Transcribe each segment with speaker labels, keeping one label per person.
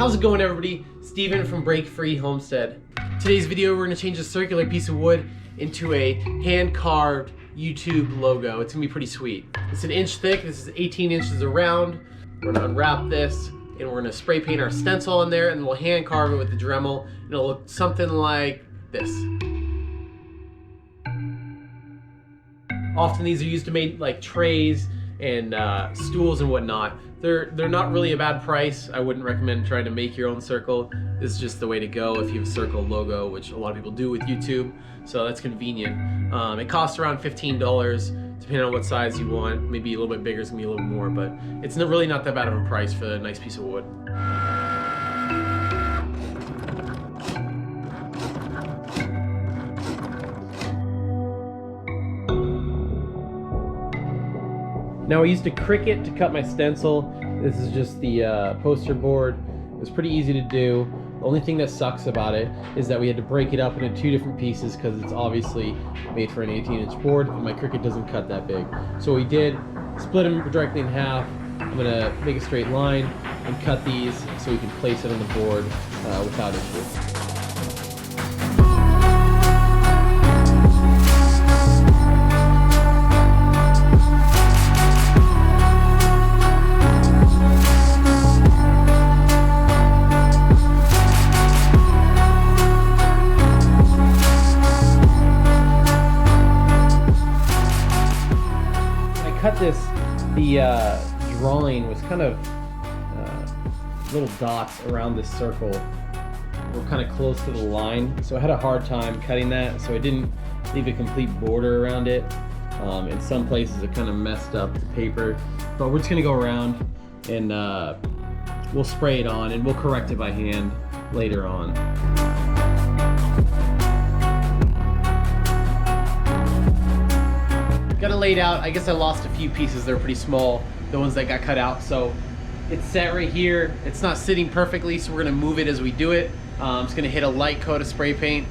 Speaker 1: How's it going, everybody? Steven from Break Free Homestead. Today's video, we're gonna change a circular piece of wood into a hand-carved YouTube logo. It's gonna be pretty sweet. It's an inch thick, this is 18 inches around. We're gonna unwrap this and we're gonna spray paint our stencil on there, and then we'll hand carve it with the Dremel, and it'll look something like this. Often these are used to make like trays and stools and whatnot. They're not really a bad price. I wouldn't recommend trying to make your own circle. This is just the way to go if you have a circle logo, which a lot of people do with YouTube, so that's convenient. It costs around $15, depending on what size you want. Maybe a little bit bigger is gonna be a little more, but it's really not that bad of a price for a nice piece of wood. Now I used a Cricut to cut my stencil. This is just the poster board. It was pretty easy to do. The only thing that sucks about it is that we had to break it up into 2 different pieces because it's obviously made for an 18-inch board and my Cricut doesn't cut that big. So what we did, split them directly in half. I'm gonna make a straight line and cut these so we can place it on the board without issue. Cut this, the drawing was kind of little dots around this circle. We're kind of close to the line, so I had a hard time cutting that, so I didn't leave a complete border around it. In some places it kind of messed up the paper, but we're just gonna go around and we'll spray it on and we'll correct it by hand later on. Got it laid out. I guess I lost a few pieces. They're pretty small, the ones that got cut out. So it's set right here. It's not sitting perfectly, so we're gonna move it as we do it. I'm just gonna hit a light coat of spray paint.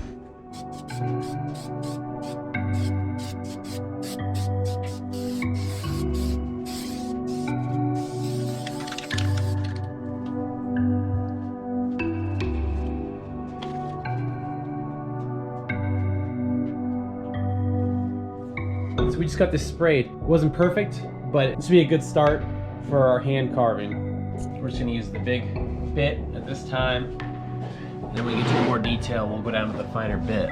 Speaker 1: So we just got this sprayed. It wasn't perfect, but this would be a good start for our hand carving. We're just gonna use the big bit at this time. And then when we get to more detail, we'll go down to the finer bit.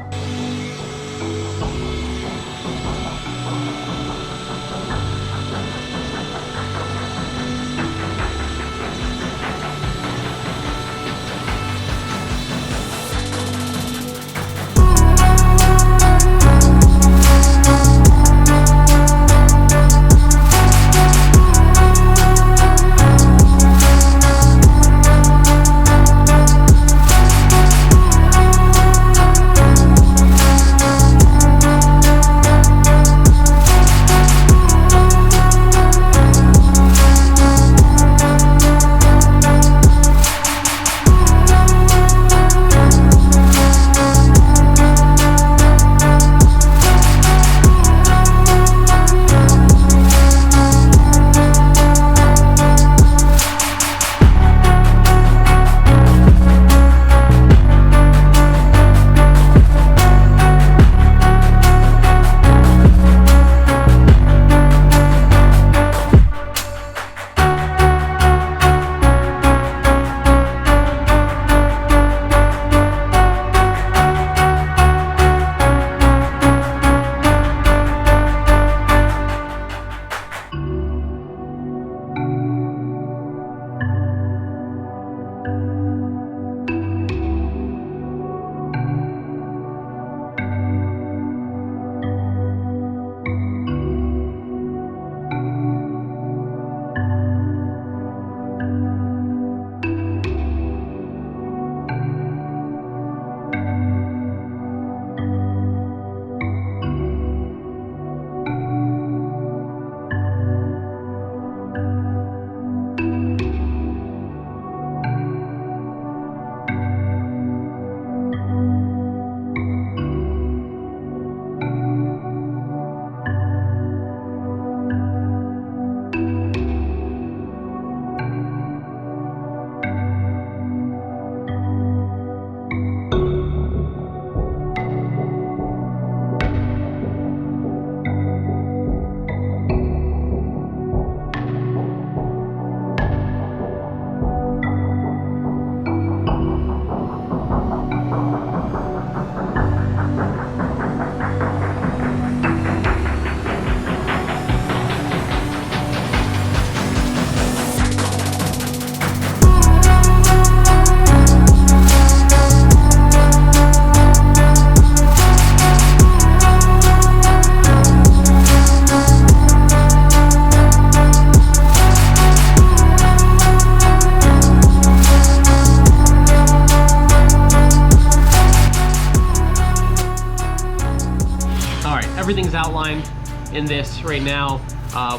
Speaker 1: everything's outlined in this right now.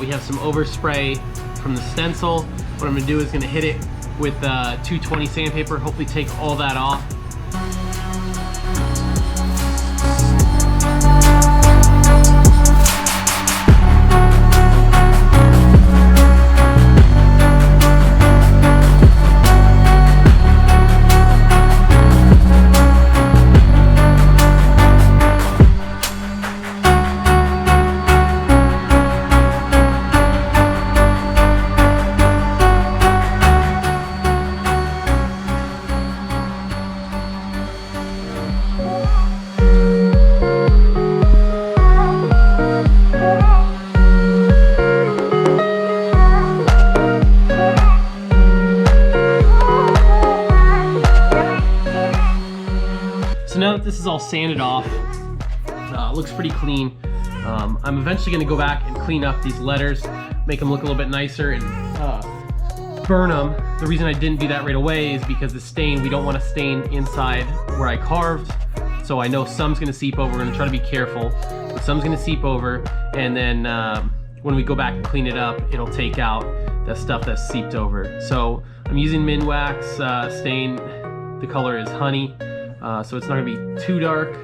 Speaker 1: We have some overspray from the stencil. What I'm gonna do is gonna hit it with 220 sandpaper, hopefully take all that off. So now that this is all sanded off, looks pretty clean. I'm eventually gonna go back and clean up these letters, make them look a little bit nicer, and burn them. The reason I didn't do that right away is because the stain, we don't want to stain inside where I carved. So I know some's gonna seep over. We're gonna try to be careful, but some's gonna seep over, and then when we go back and clean it up, it'll take out the stuff that's seeped over. So I'm using Minwax stain. The color is honey. So it's not gonna be too dark.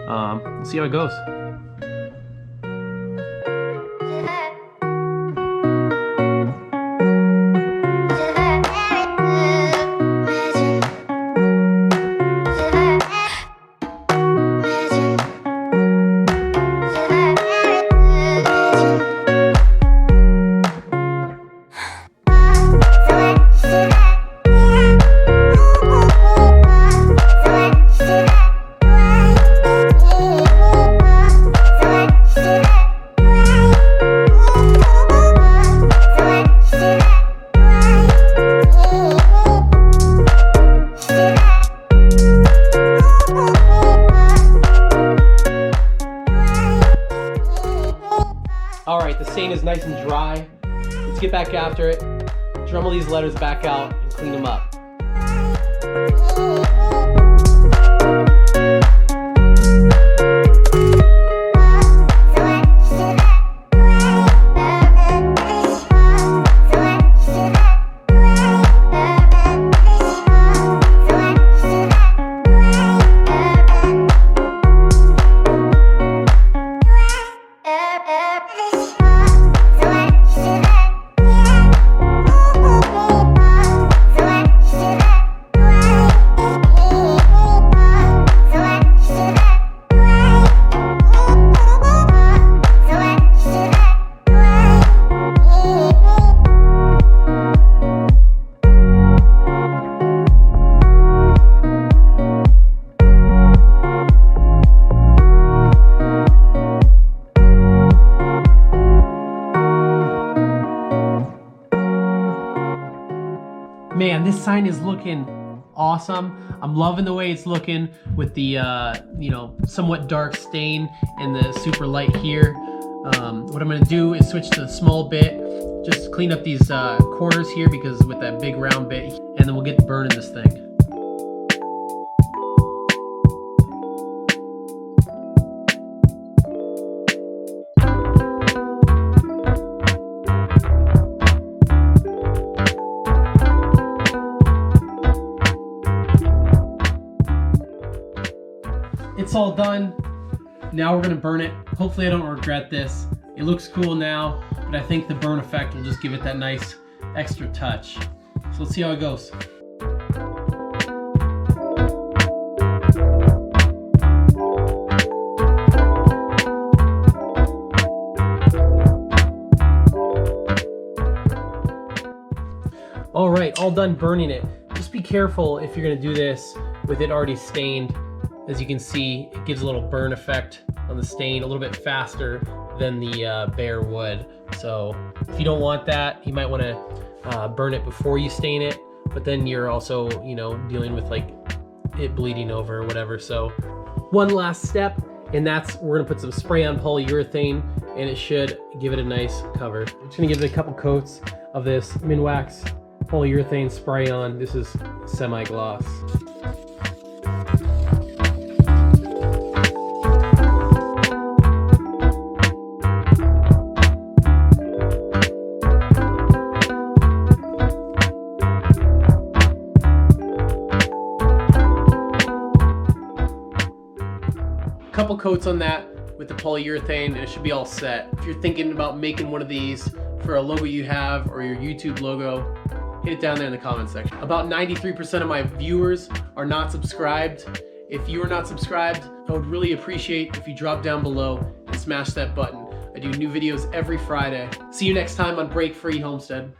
Speaker 1: We'll see how it goes. All right, the stain is nice and dry. Let's get back after it, Dremel these letters back out, and clean them up. Man, this sign is looking awesome. I'm loving the way it's looking with the somewhat dark stain and the super light here. What I'm gonna do is switch to the small bit, just clean up these corners here, because with that big round bit, and then we'll get to burning this thing. It's all done. Now we're gonna burn it. Hopefully I don't regret this. It looks cool now, but I think the burn effect will just give it that nice extra touch. So let's see how it goes. All right, all done burning it. Just be careful if you're gonna do this with it already stained. As you can see, it gives a little burn effect on the stain a little bit faster than the bare wood. So if you don't want that, you might want to burn it before you stain it, but then you're also, dealing with like it bleeding over or whatever. So one last step, and that's we're gonna put some spray on polyurethane, and it should give it a nice cover. I'm just gonna give it a couple coats of this Minwax polyurethane spray on. This is semi-gloss. couple coats on that with the polyurethane and it should be all set. If you're thinking about making one of these for a logo you have or your YouTube logo, hit it down there in the comment section. About 93% of my viewers are not subscribed. If you are not subscribed, I would really appreciate if you drop down below and smash that button. I do new videos every Friday. See you next time on Break Free Homestead.